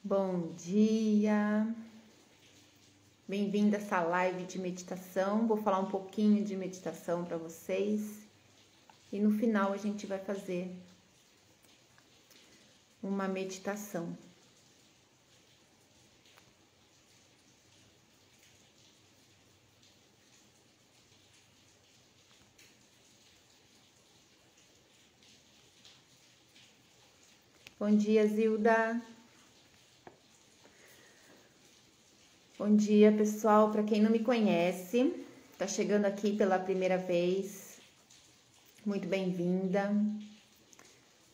Bom dia, bem-vindo a essa live de meditação. Vou falar um pouquinho de meditação para vocês e no final a gente vai fazer uma meditação. Bom dia, Zilda. Bom dia, pessoal. Para quem não me conhece, tá chegando aqui pela primeira vez, muito bem-vinda.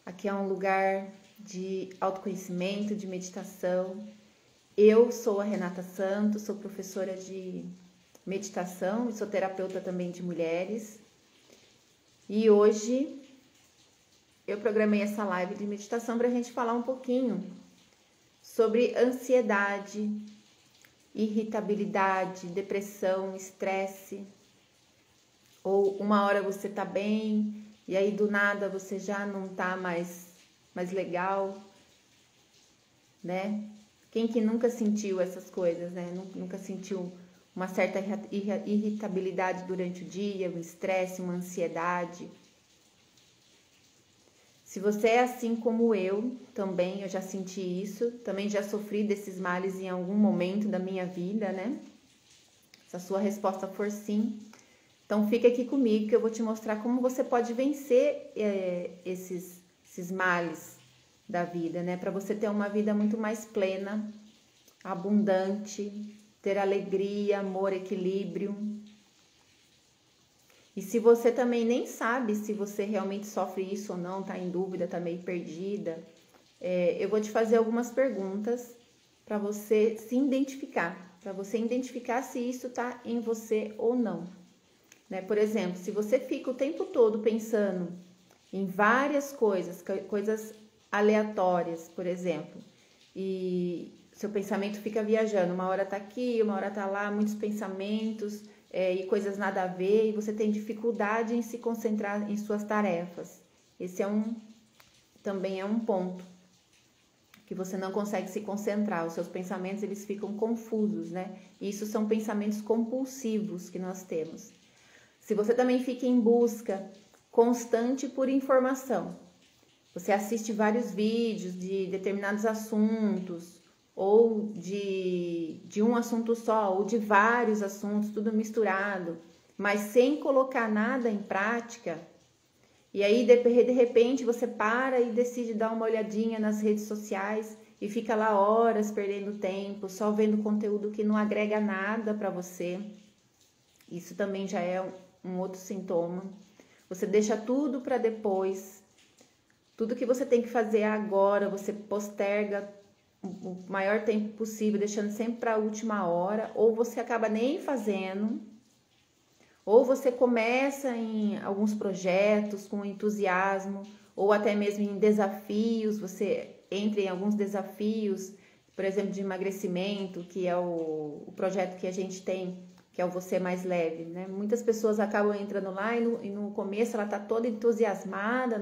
Aqui é um lugar de autoconhecimento, de meditação. Eu sou a Renata Santos, sou professora de meditação e sou terapeuta também de mulheres. E hoje eu programei essa live de meditação para a gente falar um pouquinho sobre ansiedade, irritabilidade, depressão, estresse, ou uma hora você tá bem e aí do nada você já não tá mais legal, né? Quem que nunca sentiu essas coisas, né? Nunca sentiu uma certa irritabilidade durante o dia, um estresse, uma ansiedade. Se você é assim como eu, também eu já senti isso, também já sofri desses males em algum momento da minha vida, né? Se a sua resposta for sim, então fica aqui comigo que eu vou te mostrar como você pode vencer esses males da vida, né? Para você ter uma vida muito mais plena, abundante, ter alegria, amor, equilíbrio. E se você também nem sabe se você realmente sofre isso ou não, tá em dúvida, tá meio perdida, eu vou te fazer algumas perguntas para você se identificar, se isso tá em você ou não, né? Por exemplo, se você fica o tempo todo pensando em várias coisas aleatórias, por exemplo, e seu pensamento fica viajando, uma hora tá aqui, uma hora tá lá, muitos pensamentos, e coisas nada a ver, e você tem dificuldade em se concentrar em suas tarefas. Esse também é um ponto que você não consegue se concentrar, os seus pensamentos eles ficam confusos, né? E isso são pensamentos compulsivos que nós temos. Se você também fica em busca constante por informação, você assiste vários vídeos de determinados assuntos, ou de um assunto só, ou de vários assuntos, tudo misturado, mas sem colocar nada em prática, e aí de repente você para e decide dar uma olhadinha nas redes sociais e fica lá horas perdendo tempo, só vendo conteúdo que não agrega nada para você. Isso também já é um outro sintoma. Você deixa tudo para depois, tudo que você tem que fazer agora, você posterga o maior tempo possível, deixando sempre para a última hora, ou você acaba nem fazendo, ou você começa em alguns projetos com entusiasmo, ou até mesmo em desafios, você entra em alguns desafios, por exemplo, de emagrecimento, que é o projeto que a gente tem, que é o Você Mais Leve, né? Muitas pessoas acabam entrando lá e no começo ela tá toda entusiasmada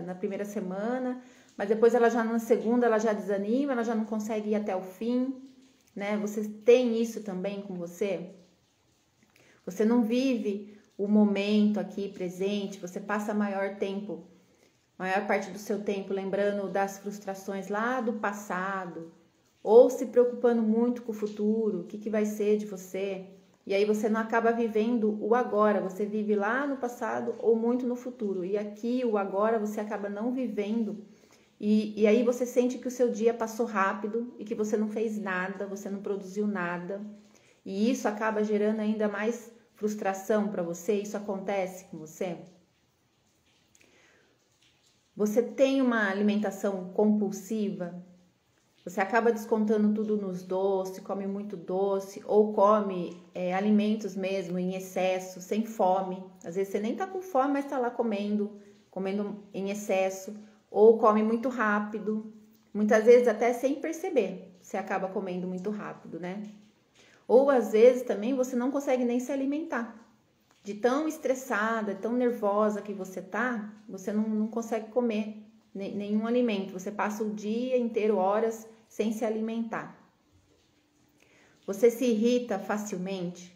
na primeira semana, mas depois ela já na segunda ela já desanima, ela já não consegue ir até o fim, né? Você tem isso também com você? Você não vive o momento aqui presente, você passa maior parte do seu tempo lembrando das frustrações lá do passado, ou se preocupando muito com o futuro, o que vai ser de você, e aí você não acaba vivendo o agora, você vive lá no passado ou muito no futuro, e aqui o agora você acaba não vivendo. E aí você sente que o seu dia passou rápido e que você não fez nada, você não produziu nada. E isso acaba gerando ainda mais frustração para você. Isso acontece com você? Você tem uma alimentação compulsiva? Você acaba descontando tudo nos doces, come muito doce ou come alimentos mesmo em excesso, sem fome. Às vezes você nem tá com fome, mas tá lá comendo em excesso. Ou come muito rápido, muitas vezes até sem perceber, você acaba comendo muito rápido, né? Ou às vezes também você não consegue nem se alimentar. De tão estressada, tão nervosa que você tá, você não consegue comer nenhum alimento. Você passa o dia inteiro, horas, sem se alimentar. Você se irrita facilmente,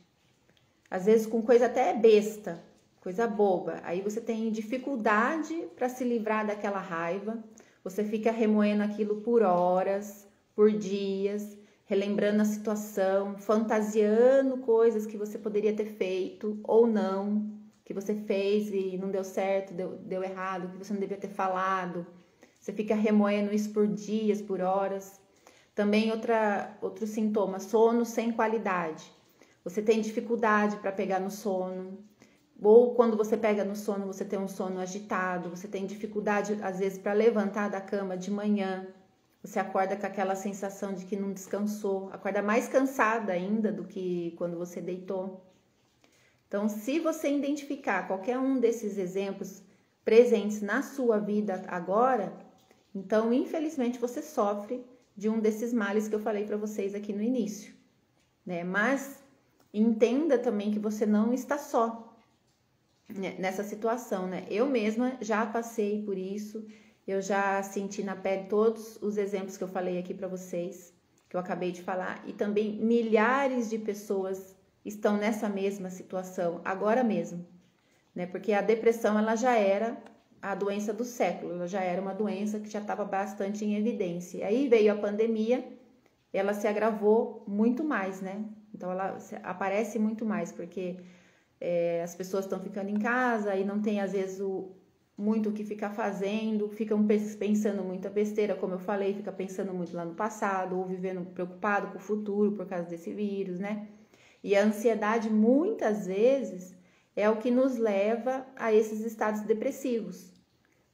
às vezes com coisa até besta, coisa boba. Aí você tem dificuldade para se livrar daquela raiva. Você fica remoendo aquilo por horas, por dias, relembrando a situação, fantasiando coisas que você poderia ter feito ou não, que você fez e não deu certo, deu errado, que você não devia ter falado. Você fica remoendo isso por dias, por horas. Também outro sintoma, sono sem qualidade. Você tem dificuldade para pegar no sono, ou quando você pega no sono, você tem um sono agitado, você tem dificuldade, às vezes, para levantar da cama de manhã, você acorda com aquela sensação de que não descansou, acorda mais cansada ainda do que quando você deitou. Então, se você identificar qualquer um desses exemplos presentes na sua vida agora, então, infelizmente, você sofre de um desses males que eu falei para vocês aqui no início, né? Mas entenda também que você não está só nessa situação, né? Eu mesma já passei por isso, eu já senti na pele todos os exemplos que eu falei aqui para vocês, que eu acabei de falar, e também milhares de pessoas estão nessa mesma situação agora mesmo, né? Porque a depressão, ela já era a doença do século, ela já era uma doença que já estava bastante em evidência. E aí veio a pandemia, ela se agravou muito mais, né? Então ela aparece muito mais, porque as pessoas estão ficando em casa e não tem às vezes muito o que ficar fazendo, ficam pensando muita besteira, como eu falei, fica pensando muito lá no passado, ou vivendo preocupado com o futuro por causa desse vírus, né? E a ansiedade muitas vezes é o que nos leva a esses estados depressivos,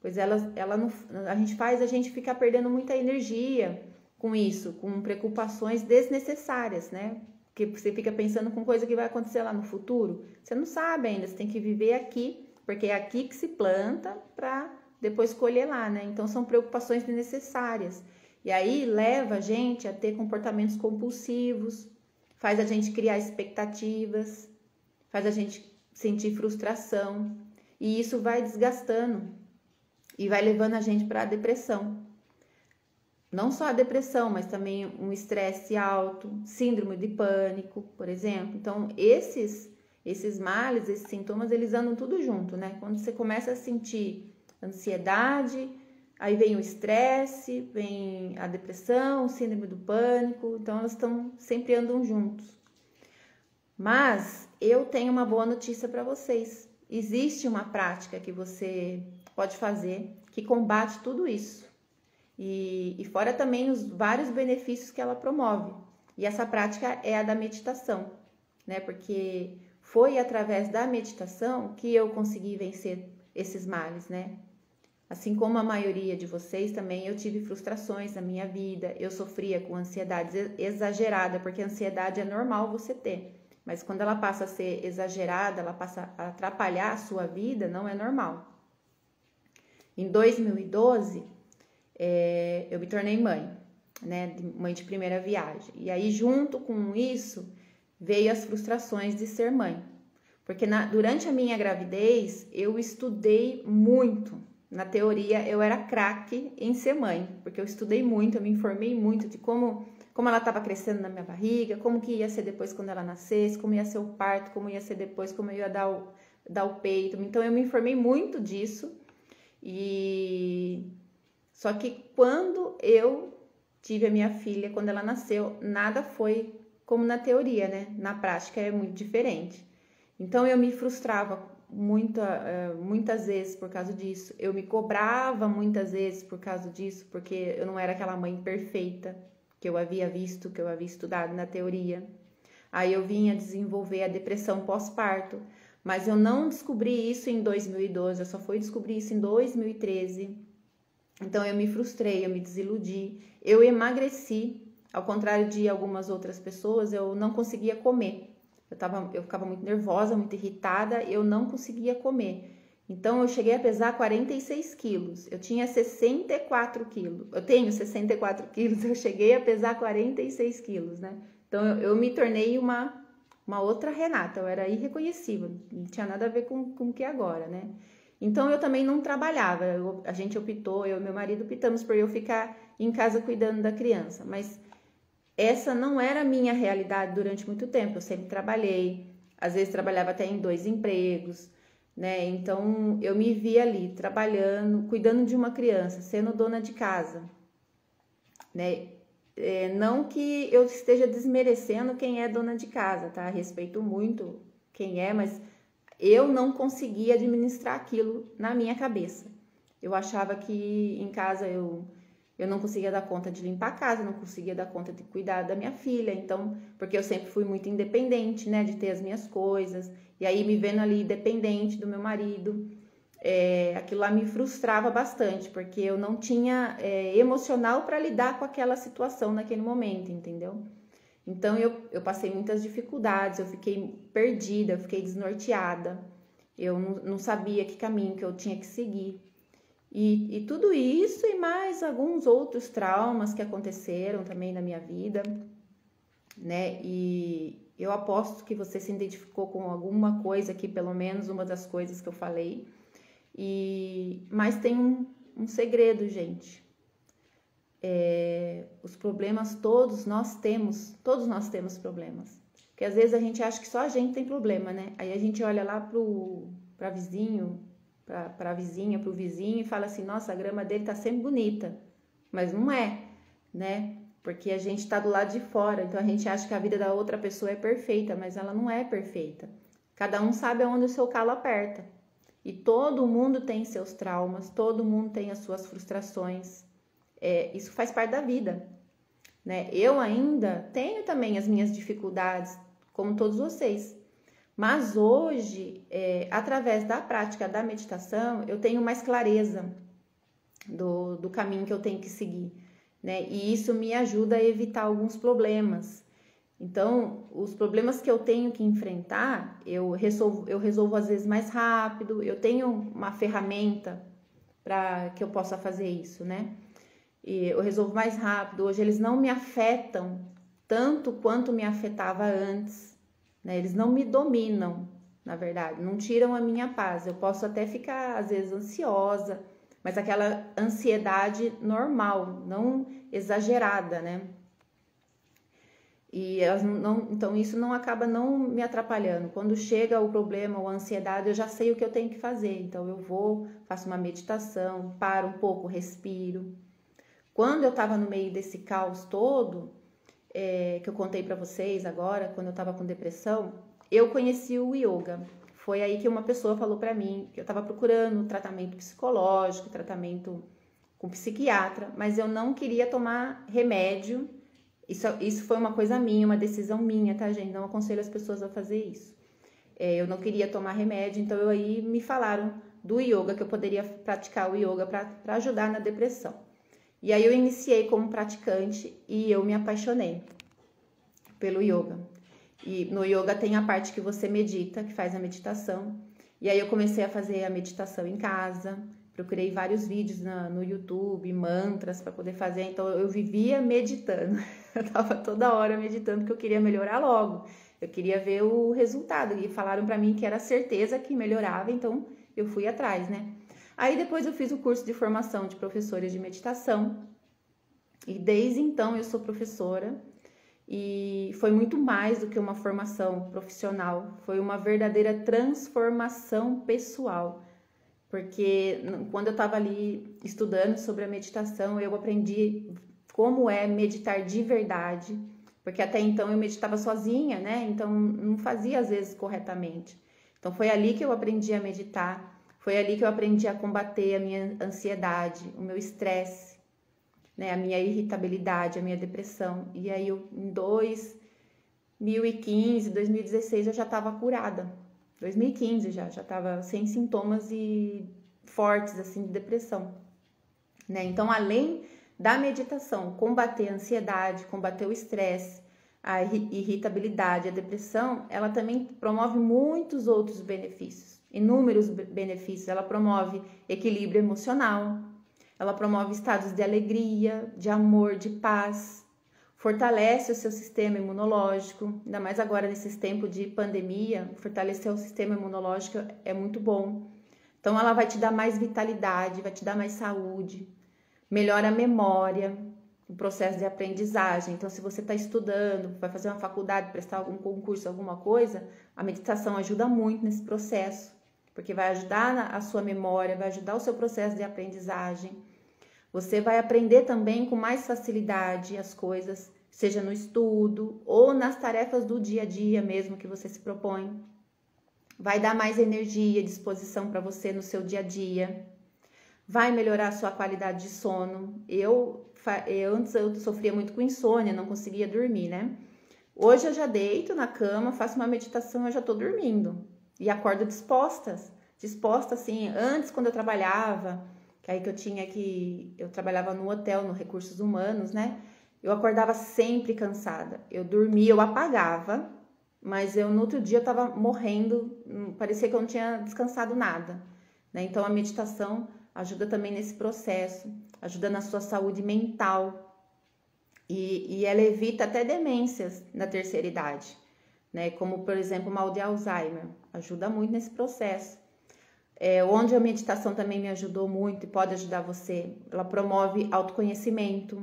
pois a gente faz a gente ficar perdendo muita energia com isso, com preocupações desnecessárias, né? Porque você fica pensando com coisa que vai acontecer lá no futuro, você não sabe ainda, você tem que viver aqui, porque é aqui que se planta para depois colher lá, né? Então são preocupações desnecessárias. E aí leva a gente a ter comportamentos compulsivos, faz a gente criar expectativas, faz a gente sentir frustração, e isso vai desgastando e vai levando a gente para a depressão. Não só a depressão, mas também um estresse alto, síndrome de pânico, por exemplo. Então, esses males, esses sintomas, eles andam tudo junto, né? Quando você começa a sentir ansiedade, aí vem o estresse, vem a depressão, síndrome do pânico, então elas sempre andam juntos. Mas eu tenho uma boa notícia para vocês. Existe uma prática que você pode fazer que combate tudo isso. E fora também os vários benefícios que ela promove. E essa prática é a da meditação, né? Porque foi através da meditação que eu consegui vencer esses males, né? Assim como a maioria de vocês também, eu tive frustrações na minha vida, eu sofria com ansiedade exagerada, porque a ansiedade é normal você ter, mas quando ela passa a ser exagerada, ela passa a atrapalhar a sua vida, não é normal. Em 2012, eu me tornei mãe, né? Mãe de primeira viagem. E aí, junto com isso, veio as frustrações de ser mãe. Porque durante a minha gravidez, eu estudei muito. Na teoria, eu era craque em ser mãe, porque eu estudei muito, eu me informei muito de como ela estava crescendo na minha barriga, como que ia ser depois quando ela nascesse, como ia ser o parto, como ia ser depois, como eu ia dar o peito. Então, eu me informei muito disso. Só que quando eu tive a minha filha, quando ela nasceu, nada foi como na teoria, né? Na prática é muito diferente. Então, eu me frustrava muitas vezes por causa disso. Eu me cobrava muitas vezes por causa disso, porque eu não era aquela mãe perfeita que eu havia visto, que eu havia estudado na teoria. Aí eu vinha desenvolver a depressão pós-parto, mas eu não descobri isso em 2012, eu só fui descobrir isso em 2013. Então eu me frustrei, eu me desiludi, eu emagreci, ao contrário de algumas outras pessoas, eu não conseguia comer. Eu ficava muito nervosa, muito irritada, eu não conseguia comer. Então, eu cheguei a pesar 46 quilos. Eu tinha 64 quilos. Eu tenho 64 quilos, eu cheguei a pesar 46 quilos, né? Então, eu me tornei uma outra Renata. Eu era irreconhecível, não tinha nada a ver com o que é agora, né? Então, eu também não trabalhava. A gente optou, eu e meu marido optamos por eu ficar em casa cuidando da criança. Mas essa não era a minha realidade durante muito tempo. Eu sempre trabalhei, às vezes trabalhava até em 2 empregos, né? Então eu me via ali trabalhando, cuidando de uma criança, sendo dona de casa, né? Não que eu esteja desmerecendo quem é dona de casa, tá? Respeito muito quem é, mas eu não conseguia administrar aquilo na minha cabeça. Eu achava que em casa eu não conseguia dar conta de limpar a casa, não conseguia dar conta de cuidar da minha filha, então, porque eu sempre fui muito independente, né, de ter as minhas coisas, e aí me vendo ali dependente do meu marido, aquilo lá me frustrava bastante, porque eu não tinha emocional para lidar com aquela situação naquele momento, entendeu? Então eu passei muitas dificuldades, eu fiquei perdida, eu fiquei desnorteada, eu não sabia que caminho que eu tinha que seguir. E tudo isso e mais alguns outros traumas que aconteceram também na minha vida, né? E eu aposto que você se identificou com alguma coisa aqui, pelo menos uma das coisas que eu falei. Mas tem um segredo, gente. Os problemas todos nós temos problemas. Porque às vezes a gente acha que só a gente tem problema, né? Aí a gente olha lá para vizinho, para a vizinha, para o vizinho e fala assim, nossa, a grama dele tá sempre bonita, mas não é, né? Porque a gente tá do lado de fora, então a gente acha que a vida da outra pessoa é perfeita, mas ela não é perfeita. Cada um sabe aonde o seu calo aperta. E todo mundo tem seus traumas, todo mundo tem as suas frustrações. Isso faz parte da vida, né? Eu ainda tenho também as minhas dificuldades, como todos vocês. Mas hoje, através da prática da meditação, eu tenho mais clareza do caminho que eu tenho que seguir, né? E isso me ajuda a evitar alguns problemas. Então, os problemas que eu tenho que enfrentar, eu resolvo às vezes mais rápido, eu tenho uma ferramenta para que eu possa fazer isso, né? E eu resolvo mais rápido. Hoje eles não me afetam tanto quanto me afetava antes. Eles não me dominam, na verdade, não tiram a minha paz. Eu posso até ficar, às vezes, ansiosa, mas aquela ansiedade normal, não exagerada, né? E então isso não acaba não me atrapalhando. Quando chega o problema ou a ansiedade, eu já sei o que eu tenho que fazer. Então eu faço uma meditação, paro um pouco, respiro. Quando eu estava no meio desse caos todo, que eu contei para vocês agora, quando eu estava com depressão, eu conheci o yoga. Foi aí que uma pessoa falou para mim que eu estava procurando tratamento psicológico, tratamento com psiquiatra, mas eu não queria tomar remédio. Isso foi uma coisa minha, uma decisão minha, tá, gente? Não aconselho as pessoas a fazer isso. Eu não queria tomar remédio, então aí me falaram do yoga, que eu poderia praticar o yoga para ajudar na depressão. E aí eu iniciei como praticante e eu me apaixonei pelo yoga. E no yoga tem a parte que você medita, que faz a meditação. E aí eu comecei a fazer a meditação em casa, procurei vários vídeos no YouTube, mantras para poder fazer. Então eu vivia meditando, eu tava toda hora meditando porque eu queria melhorar logo. Eu queria ver o resultado e falaram para mim que era certeza que melhorava, então eu fui atrás, né? Aí depois eu fiz o curso de formação de professora de meditação e desde então eu sou professora e foi muito mais do que uma formação profissional, foi uma verdadeira transformação pessoal, porque quando eu estava ali estudando sobre a meditação eu aprendi como é meditar de verdade, porque até então eu meditava sozinha, né? Então não fazia às vezes corretamente. Então foi ali que eu aprendi a meditar. Foi ali que eu aprendi a combater a minha ansiedade, o meu estresse, né, a minha irritabilidade, a minha depressão. E aí em 2015, 2016 eu já estava curada. 2015 já estava sem sintomas e fortes assim de depressão, né? Então, além da meditação combater a ansiedade, combater o estresse, a irritabilidade, a depressão, ela também promove muitos outros benefícios. Inúmeros benefícios. Ela promove equilíbrio emocional, ela promove estados de alegria, de amor, de paz, fortalece o seu sistema imunológico, ainda mais agora nesses tempos de pandemia, fortalecer o sistema imunológico é muito bom. Então ela vai te dar mais vitalidade, vai te dar mais saúde, melhora a memória, um processo de aprendizagem. Então, se você está estudando, vai fazer uma faculdade, prestar algum concurso, alguma coisa, a meditação ajuda muito nesse processo, porque vai ajudar a sua memória, vai ajudar o seu processo de aprendizagem. Você vai aprender também com mais facilidade as coisas, seja no estudo ou nas tarefas do dia a dia mesmo que você se propõe. Vai dar mais energia e disposição para você no seu dia a dia. Vai melhorar a sua qualidade de sono. Antes eu sofria muito com insônia, não conseguia dormir, né? Hoje eu já deito na cama, faço uma meditação, eu já tô dormindo. E acordo disposta assim. Antes, quando eu trabalhava, eu trabalhava no hotel, no Recursos Humanos, né? Eu acordava sempre cansada. Eu dormia, eu apagava, mas no outro dia eu tava morrendo, parecia que eu não tinha descansado nada, né? Então a meditação ajuda também nesse processo, ajuda na sua saúde mental e ela evita até demências na terceira idade, né? Como, por exemplo, o mal de Alzheimer, ajuda muito nesse processo. Onde a meditação também me ajudou muito e pode ajudar você, ela promove autoconhecimento.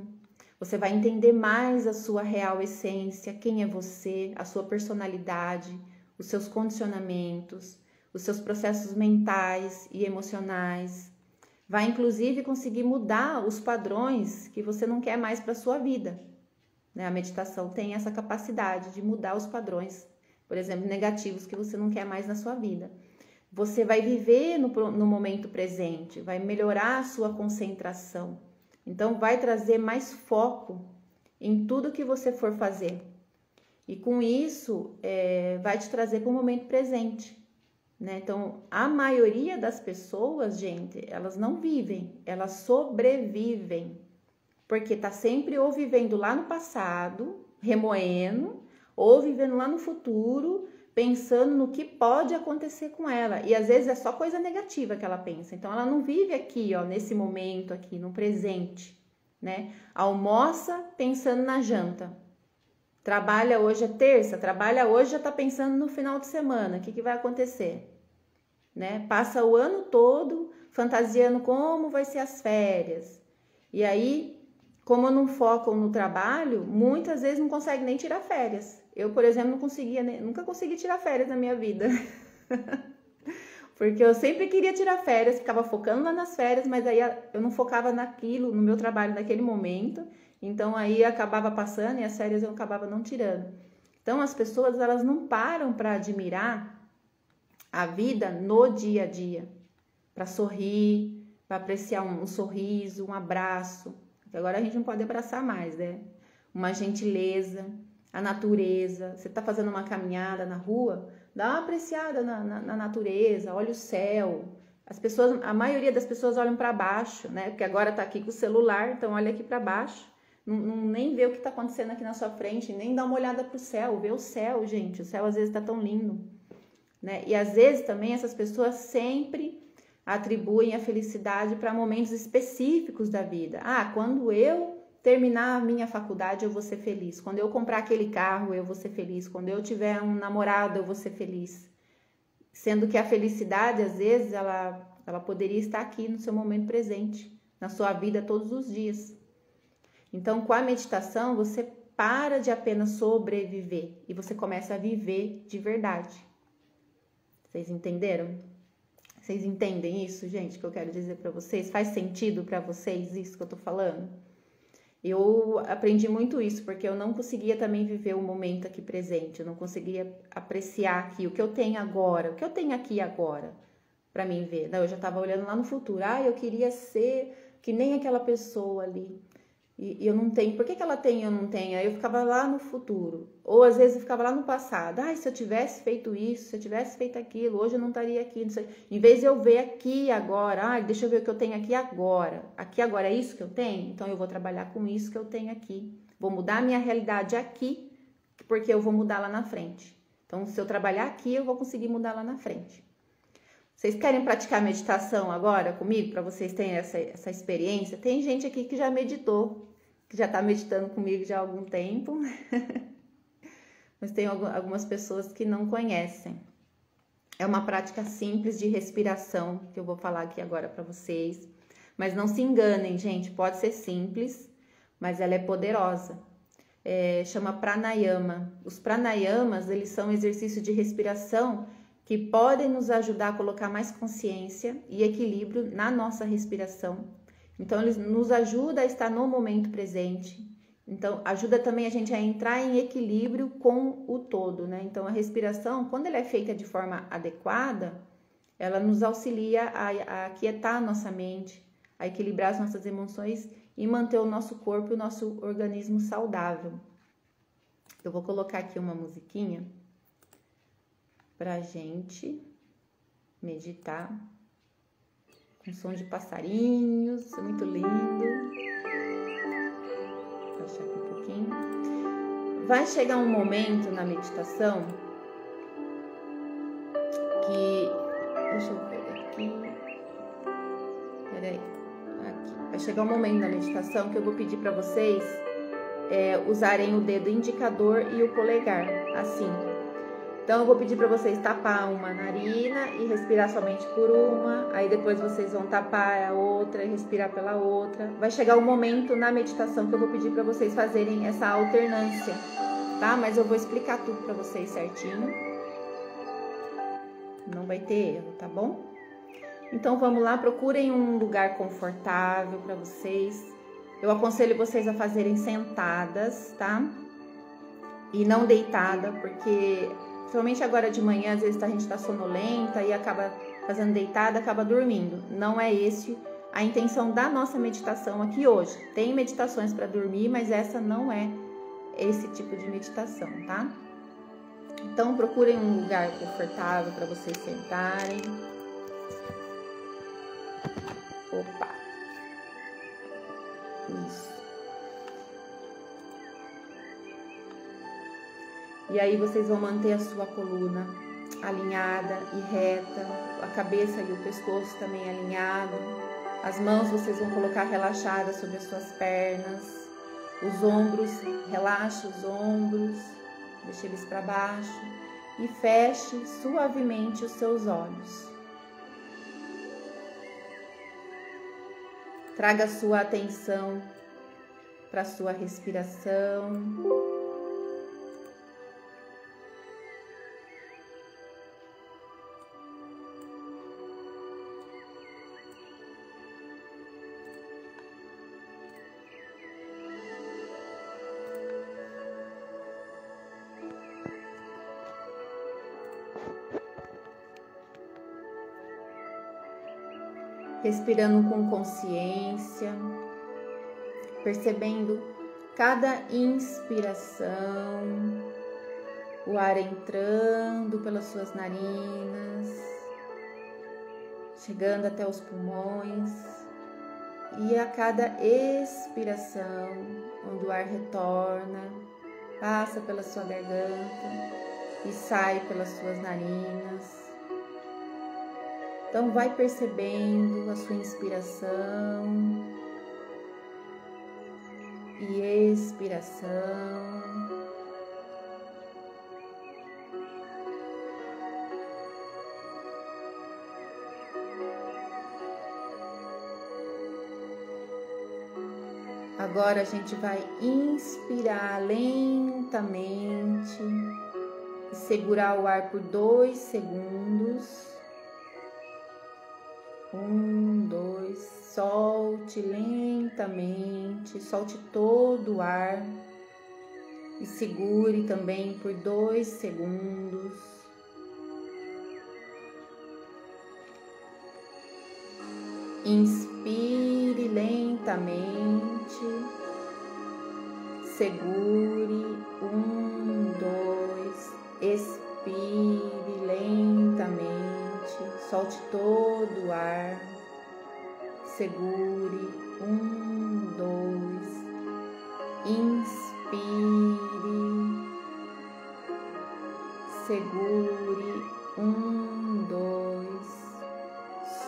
Você vai entender mais a sua real essência, quem é você, a sua personalidade, os seus condicionamentos, os seus processos mentais e emocionais. Vai, inclusive, conseguir mudar os padrões que você não quer mais para a sua vida, né? A meditação tem essa capacidade de mudar os padrões, por exemplo, negativos que você não quer mais na sua vida. Você vai viver no momento presente, vai melhorar a sua concentração. Então, vai trazer mais foco em tudo que você for fazer. E com isso, vai te trazer para o momento presente, né? Então, a maioria das pessoas, gente, elas não vivem, elas sobrevivem. Porque tá sempre ou vivendo lá no passado, remoendo, ou vivendo lá no futuro, pensando no que pode acontecer com ela. E às vezes é só coisa negativa que ela pensa. Então ela não vive aqui, ó, nesse momento aqui, no presente, né? Almoça pensando na janta. Trabalha hoje é terça, trabalha hoje já tá pensando no final de semana, o que vai acontecer, né? Passa o ano todo fantasiando como vai ser as férias. E aí, como não focam no trabalho, muitas vezes não conseguem nem tirar férias. Eu, por exemplo, nunca consegui tirar férias na minha vida. Porque eu sempre queria tirar férias, ficava focando lá nas férias, mas aí eu não focava naquilo, no meu trabalho naquele momento. Então aí acabava passando e as férias eu acabava não tirando. Então as pessoas, elas não param para admirar a vida no dia a dia, para sorrir, para apreciar um sorriso, um abraço. Porque agora a gente não pode abraçar mais, né? Uma gentileza, a natureza. Você está fazendo uma caminhada na rua, dá uma apreciada na natureza, olha o céu. A maioria das pessoas olham para baixo, né? Porque agora está aqui com o celular, então olha aqui para baixo. Nem vê o que está acontecendo aqui na sua frente, nem dá uma olhada para o céu, vê o céu, gente. O céu às vezes está tão lindo, né? E às vezes também essas pessoas sempre atribuem a felicidade para momentos específicos da vida. Quando eu terminar a minha faculdade, eu vou ser feliz. Quando eu comprar aquele carro, eu vou ser feliz. Quando eu tiver um namorado, eu vou ser feliz. Sendo que a felicidade, às vezes, ela poderia estar aqui no seu momento presente, na sua vida todos os dias. Então, com a meditação, você para de apenas sobreviver e você começa a viver de verdade. Vocês entenderam? Vocês entendem isso, gente, que eu quero dizer para vocês? Faz sentido para vocês isso que eu tô falando? Eu aprendi muito isso, porque eu não conseguia também viver o momento aqui presente, eu não conseguia apreciar aqui o que eu tenho agora, o que eu tenho aqui agora, para mim ver. Não, eu já estava olhando lá no futuro, eu queria ser que nem aquela pessoa ali, e eu não tenho, por que ela tem e eu não tenho? Aí eu ficava lá no futuro, ou às vezes eu ficava lá no passado, se eu tivesse feito isso, se eu tivesse feito aquilo, hoje eu não estaria aqui, não sei. Em vez de eu ver aqui agora, deixa eu ver o que eu tenho aqui agora é isso que eu tenho? Então eu vou trabalhar com isso que eu tenho aqui, vou mudar a minha realidade aqui, porque eu vou mudar lá na frente. Então se eu trabalhar aqui, eu vou conseguir mudar lá na frente. Vocês querem praticar meditação agora comigo, para vocês terem essa experiência? Tem gente aqui que já meditou, que já está meditando comigo já há algum tempo, mas tem algumas pessoas que não conhecem. É uma prática simples de respiração, que eu vou falar aqui agora para vocês. Mas não se enganem, gente, pode ser simples, mas ela é poderosa. Chama pranayama. Os pranayamas, eles são exercícios de respiração que podem nos ajudar a colocar mais consciência e equilíbrio na nossa respiração. Então, eles nos ajudam a estar no momento presente. Então, ajuda também a gente a entrar em equilíbrio com o todo, né? Então, a respiração, quando ela é feita de forma adequada, ela nos auxilia a aquietar a nossa mente, a equilibrar as nossas emoções e manter o nosso corpo e o nosso organismo saudável. Eu vou colocar aqui uma musiquinha pra gente meditar com som de passarinhos, muito lindo. Vou baixar aqui um pouquinho. Vai chegar um momento na meditação que... Deixa eu ver aqui. Peraí. Aqui. Vai chegar um momento na meditação que eu vou pedir para vocês usarem o dedo indicador e o polegar, assim. Então, eu vou pedir para vocês tapar uma narina e respirar somente por uma. Aí, depois vocês vão tapar a outra e respirar pela outra. Vai chegar um momento na meditação que eu vou pedir para vocês fazerem essa alternância, tá? Mas eu vou explicar tudo para vocês certinho. Não vai ter erro, tá bom? Então, vamos lá. Procurem um lugar confortável para vocês. Eu aconselho vocês a fazerem sentadas, tá? E não deitada, porque... Principalmente agora de manhã, às vezes a gente tá sonolenta e acaba fazendo deitada, acaba dormindo. Não é esse a intenção da nossa meditação aqui hoje. Tem meditações para dormir, mas essa não é esse tipo de meditação, tá? Então, procurem um lugar confortável para vocês sentarem. Opa! Isso. E aí vocês vão manter a sua coluna alinhada e reta, a cabeça e o pescoço também alinhado. As mãos vocês vão colocar relaxadas sobre as suas pernas. Os ombros, relaxa os ombros, deixe eles para baixo e feche suavemente os seus olhos. Traga a sua atenção para a sua respiração. Respirando com consciência, percebendo cada inspiração, o ar entrando pelas suas narinas, chegando até os pulmões, e a cada expiração, onde o ar retorna, passa pela sua garganta e sai pelas suas narinas. Então, vai percebendo a sua inspiração e expiração. Agora a gente vai inspirar lentamente e segurar o ar por 2 segundos. 1, 2, solte lentamente, solte todo o ar e segure também por 2 segundos. Inspire lentamente, segure, 1, 2, expire lentamente. Solte todo o ar, segure, 1, 2, inspire, segure, 1, 2,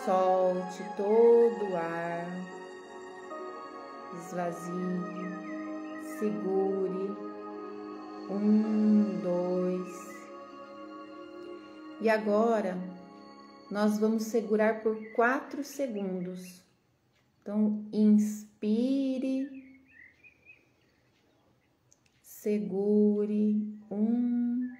solte todo o ar, esvazie, segure, 1, 2. E agora nós vamos segurar por 4 segundos. Então, inspire Segure. 1,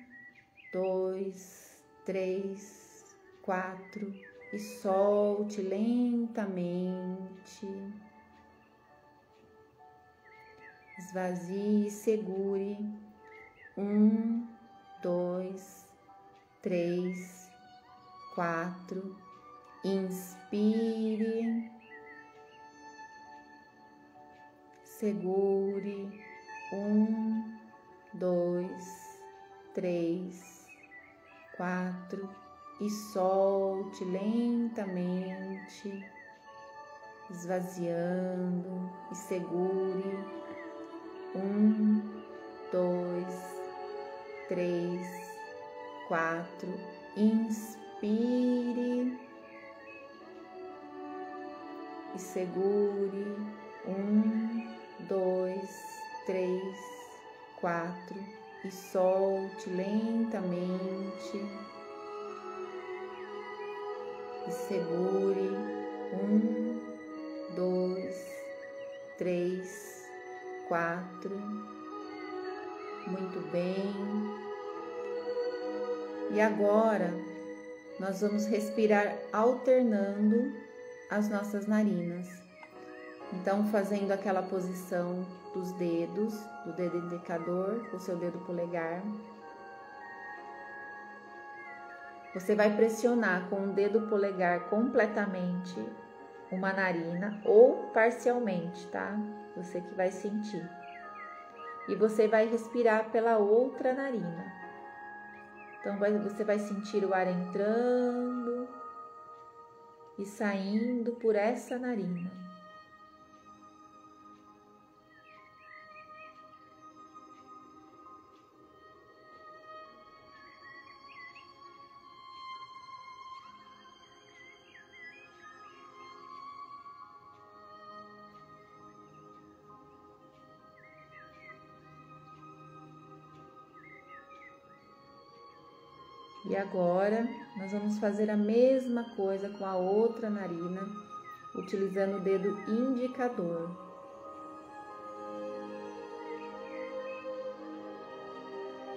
2, 3, 4 e solte lentamente. Esvazie e segure. 1, 2, 3, 4. Inspire. Segure. 1, 2, 3, 4 e solte lentamente, esvaziando e segure. 1, 2, 3, 4. Inspire e segure. 1, 2, 3, 4 e solte lentamente e segure. 1, 2, 3, 4. Muito bem. E agora nós vamos respirar alternando as nossas narinas. Então, fazendo aquela posição dos dedos, do dedo indicador, com o seu dedo polegar. Você vai pressionar com o dedo polegar completamente uma narina ou parcialmente, tá? Você que vai sentir. E você vai respirar pela outra narina. Então, você vai sentir o ar entrando e saindo por essa narina. E agora, nós vamos fazer a mesma coisa com a outra narina, utilizando o dedo indicador.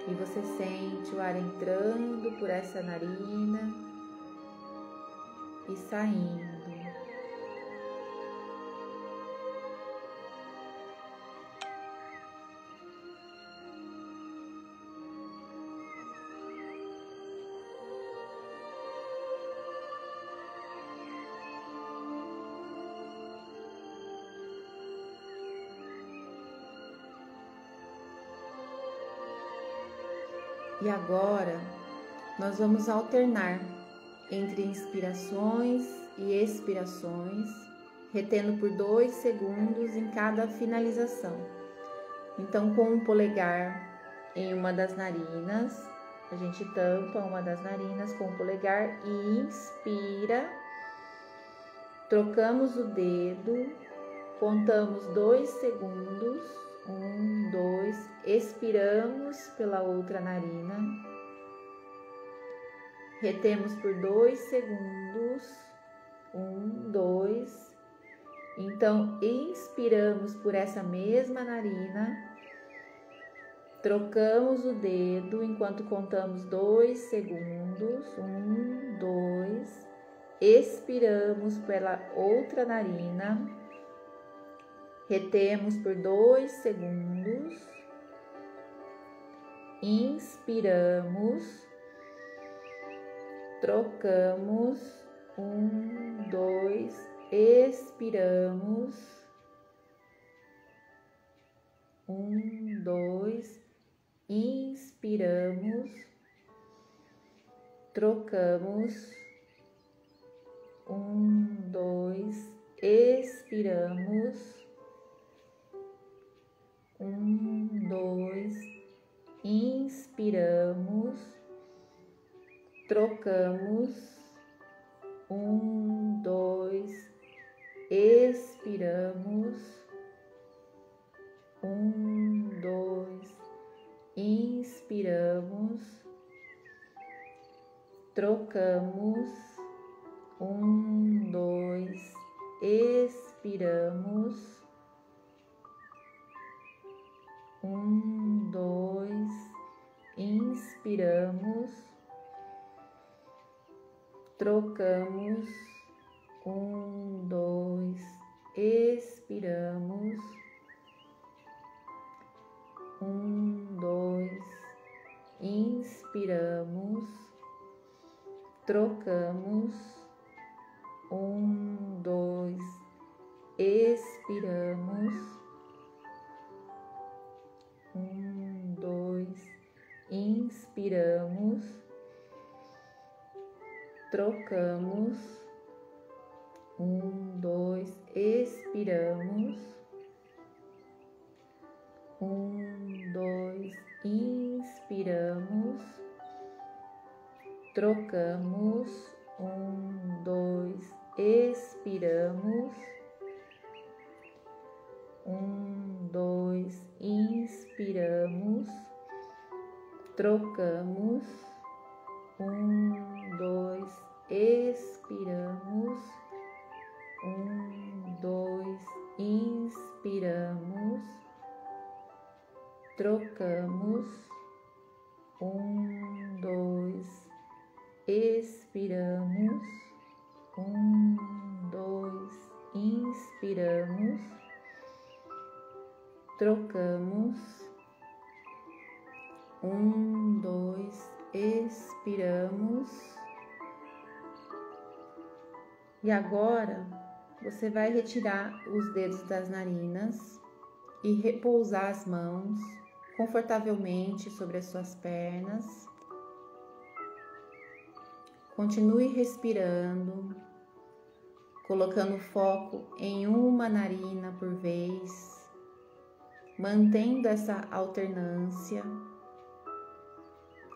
E você sente o ar entrando por essa narina e saindo. E agora, nós vamos alternar entre inspirações e expirações, retendo por 2 segundos em cada finalização. Então, com o polegar em uma das narinas, a gente tampa uma das narinas com o polegar e inspira, trocamos o dedo, contamos 2 segundos, 1, 2, expiramos pela outra narina, retemos por 2 segundos, 1, 2, então inspiramos por essa mesma narina, trocamos o dedo enquanto contamos 2 segundos, 1, 2, expiramos pela outra narina, retemos por 2 segundos, inspiramos, trocamos, 1, 2, expiramos, 1, 2, inspiramos, trocamos, 1, 2, expiramos, 1, 2, inspiramos, trocamos, 1, 2, expiramos, 1, 2, inspiramos, trocamos, 1, 2, expiramos, 1, dois, inspiramos, trocamos, 1, 2, expiramos, 1, 2, inspiramos, trocamos, 1, 2, expiramos, 1, 2, inspiramos, trocamos, 1, 2, expiramos, 1, 2, inspiramos, trocamos, 1, 2, expiramos, 1, 2, inspiramos, trocamos, 1, 2, expiramos, 1, 2, inspiramos, trocamos, 1, 2, expiramos, 1, 2, inspiramos, trocamos, 1, 2, expiramos. E agora você vai retirar os dedos das narinas e repousar as mãos confortavelmente sobre as suas pernas. Continue respirando, colocando foco em uma narina por vez, mantendo essa alternância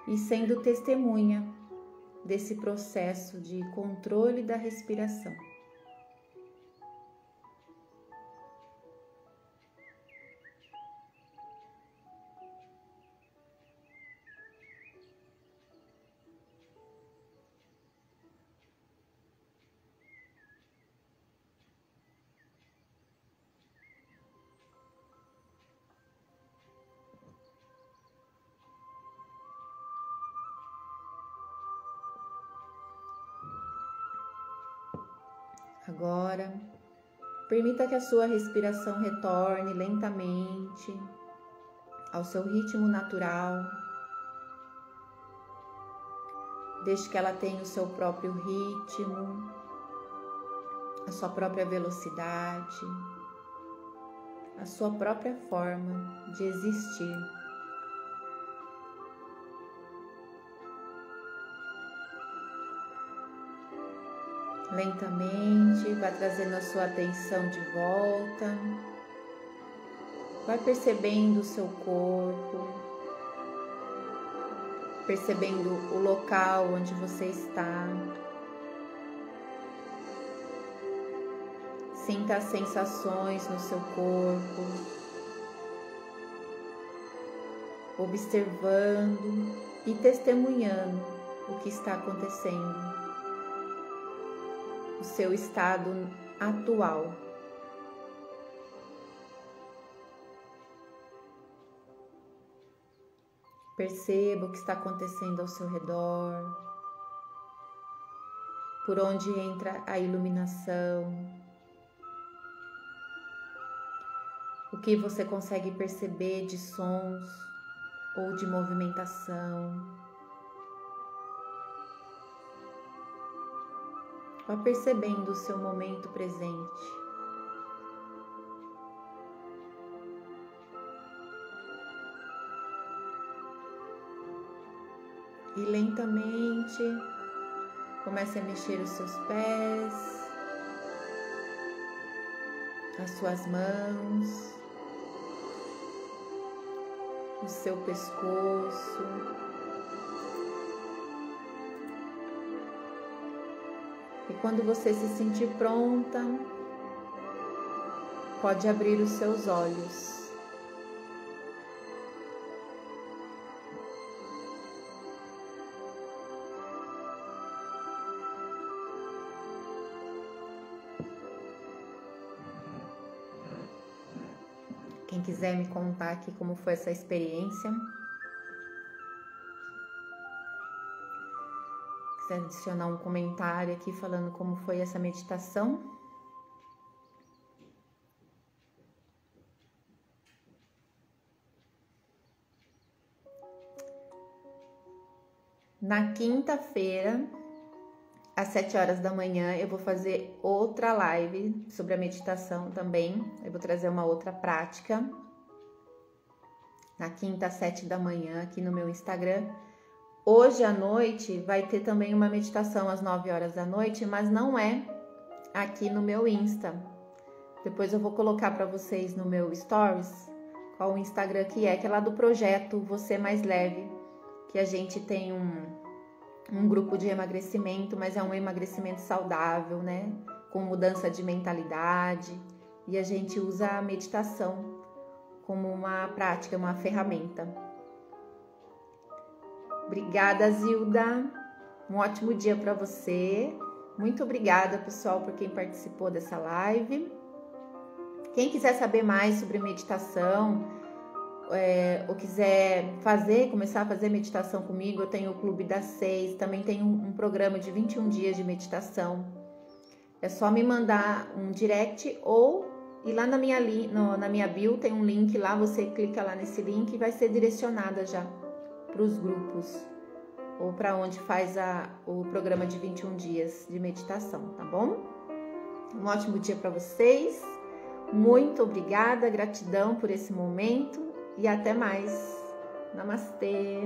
e sendo testemunha desse processo de controle da respiração. Agora, permita que a sua respiração retorne lentamente ao seu ritmo natural. Deixe que ela tenha o seu próprio ritmo, a sua própria velocidade, a sua própria forma de existir. Lentamente, vai trazendo a sua atenção de volta, vai percebendo o seu corpo, percebendo o local onde você está. Sinta as sensações no seu corpo, observando e testemunhando o que está acontecendo. O seu estado atual. Perceba o que está acontecendo ao seu redor, por onde entra a iluminação, o que você consegue perceber de sons ou de movimentação. Vá percebendo o seu momento presente. E lentamente comece a mexer os seus pés, as suas mãos, o seu pescoço. E quando você se sentir pronta, pode abrir os seus olhos. Quem quiser me contar aqui como foi essa experiência. Quiser adicionar um comentário aqui falando como foi essa meditação. Na quinta-feira, às 7 horas da manhã, eu vou fazer outra live sobre a meditação também. Eu vou trazer uma outra prática. Na quinta, às 7 da manhã, aqui no meu Instagram. Hoje à noite vai ter também uma meditação às 9 horas da noite, mas não é aqui no meu Insta. Depois eu vou colocar para vocês no meu Stories qual o Instagram que é lá do projeto Você Mais Leve, que a gente tem um grupo de emagrecimento, mas é um emagrecimento saudável, né? Com mudança de mentalidade, e a gente usa a meditação como uma prática, uma ferramenta. Obrigada, Zilda. Um ótimo dia para você. Muito obrigada, pessoal, por quem participou dessa live. Quem quiser saber mais sobre meditação, ou quiser começar a fazer meditação comigo, eu tenho o Clube das 6, também tenho um programa de 21 dias de meditação. É só me mandar um direct ou ir lá na minha bio, tem um link lá, você clica lá nesse link e vai ser direcionada já para os grupos ou para onde faz o programa de 21 dias de meditação, tá bom? Um ótimo dia para vocês. Muito obrigada, gratidão por esse momento. E até mais. Namastê!